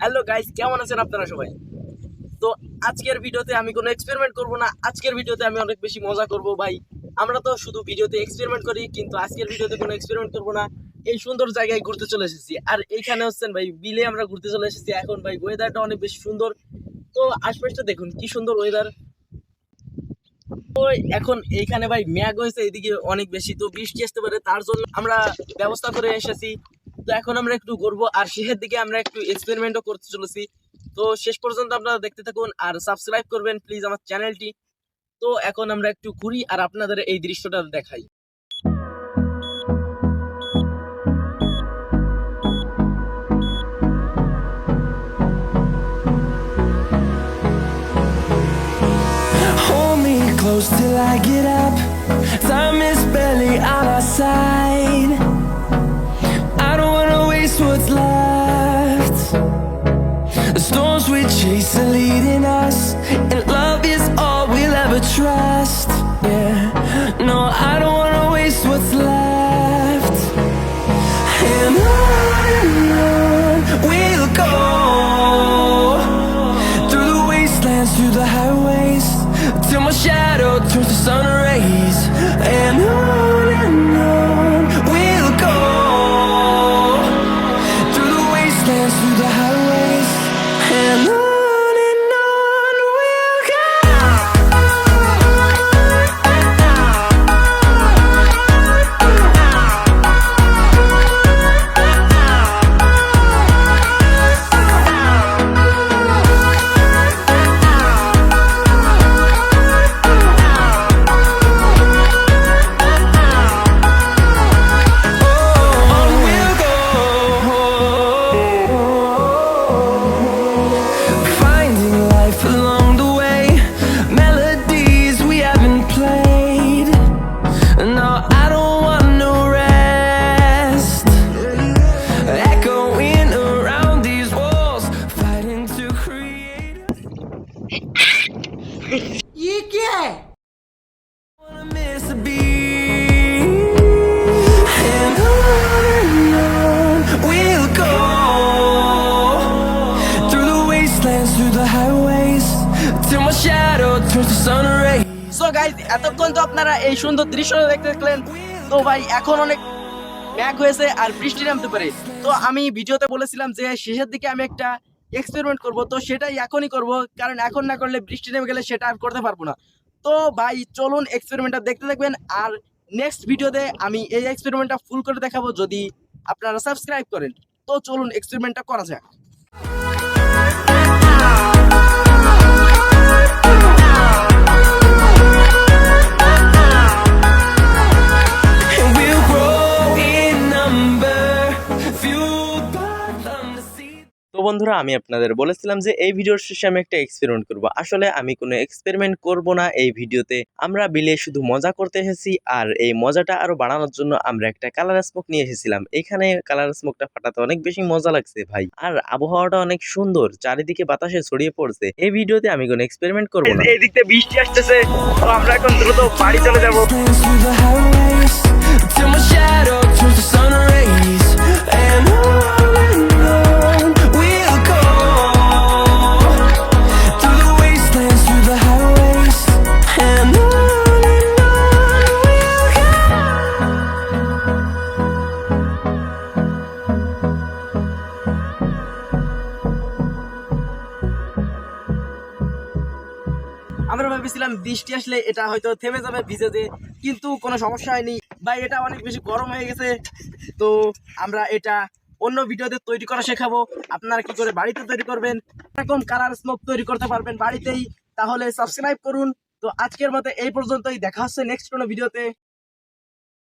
Hello guys, কেমন আছেন আপনারা সবাই? তো আজকের ভিডিওতে আমি কোনো এক্সপেরিমেন্ট করব না। আজকের ভিডিওতে আমি অনেক বেশি মজা করব ভাই। আমরা তো শুধু ভিডিওতে এক্সপেরিমেন্ট করি, কিন্তু আজকের ভিডিওতে কোনো এক্সপেরিমেন্ট করব না। এই সুন্দর জায়গায় ঘুরতে চলে এসেছি, আর এইখানে হচ্ছেন ভাই বিলে আমরা ঘুরতে চলে এসেছি। এখন ভাই ওয়েদারটা অনেক বেশি সুন্দর। তো আশপাশটা দেখুন কি সুন্দর ওয়েদার। তো এখন এইখানে ভাই মেঘ হয়েছে এদিকে অনেক বেশি, তো বৃষ্টি আসতে পারে, তার জন্য আমরা ব্যবস্থা করে এসেছি। তো এখন আমরা একটু ঘুরবো, আর শেষের দিকে আমরা একটু এক্সপেরিমেন্টও করতে চলেছি। তো শেষ পর্যন্ত আপনারা দেখতে থাকুন আর সাবস্ক্রাইব করবেন প্লিজ আমার চ্যানেলটি। তো এখন আমরা একটু ঘুরি আর আপনাদের এই দৃশ্যটা দেখাই। Hold me close till I get up. Time is barely on our side. I don't wanna waste what's left. The storms we chase are leading us, and love is all we'll ever trust. Yeah, no, I don't wanna waste what's left. And on we'll go, through the wastelands, through the highways, till my shadow turns to sun rays. And on we'll go, through the wastelands, through the highways. And on we'll go. On we'll go, finding life along the way, melodies we haven't played. No, I don't want no rest, echoing around these walls, fighting to create. ये क्या है? Wanna miss a beat. And on we'll go, through the wastelands, through the highways, till my shadow turns to sun rays. So guys, এতক্ষণ তো আপনারা এই সুন্দর দৃশ্যটা দেখতে দেখলেন। তো ভাই এখন অনেক মেঘ হয়েছে আর বৃষ্টি নামতে পারে। তো আমি ভিডিওতে বলেছিলাম যে শেষের দিকে আমি একটা এক্সপেরিমেন্ট করব, তো সেটাই এখনই করব, কারণ এখন না করলে বৃষ্টি নেমে গেলে সেটা আর করতে পারবো না। তো ভাই চলুন এক্সপেরিমেন্টটা দেখতে থাকবেন, আর নেক্সট ভিডিওতে আমি এই এক্সপেরিমেন্টটা ফুল করে দেখাবো যদি আপনারা সাবস্ক্রাইব করেন। তো চলুন এক্সপেরিমেন্টটা করা যাক। And we'll grow in number, fueled by them to see. তো বন্ধুরা, আমি আপনাদের বলেছিলাম যে এই ভিডিওর শেষে আমি একটা এক্সপেরিমেন্ট করব। আসলে আমি কোনো এক্সপেরিমেন্ট করব না এই ভিডিওতে। আমরা বিলে শুধু মজা করতে এসেছি, আর এই মজাটা আরো বাড়ানোর জন্য আমরা একটা কালার স্মোক নিয়ে এসেছিলাম। এখানে কালার স্মোকটা ফাটাতে অনেক বেশি মজা লাগছে ভাই, আর আবহাওয়াটা অনেক সুন্দর, চারিদিকে বাতাসে ছড়িয়ে পড়ছে। এই ভিডিওতে আমি কোনো এক্সপেরিমেন্ট করব না। এই দিক থেকে বৃষ্টি আসতেছে, তো আমরা এখন দ্রুত বাড়ি চলে যাব। Wastelands through the highways, till my shadow turns to sun rays. And on we'll go, through the wastelands, through the highways. And on we'll go. আমরা ভেবেছিলাম বৃষ্টি আসলে এটা হয়তো থেমে যাবে ভিজেতে, কিন্তু কোনো সমস্যা হয়নি ভাই। এটা অনেক বেশি গরম হয়ে গেছে। তো আমরা এটা অন্য ভিডিওতে তৈরি করা শেখাবো, আপনারা কি করে বাড়িতে তৈরি করবেন, এরকম কালার স্মোক তৈরি করতে পারবেন বাড়িতেই। তাহলে সাবস্ক্রাইব করুন। তো আজকের মতো এই পর্যন্তই, দেখা হচ্ছে নেক্সট কোনো ভিডিওতে।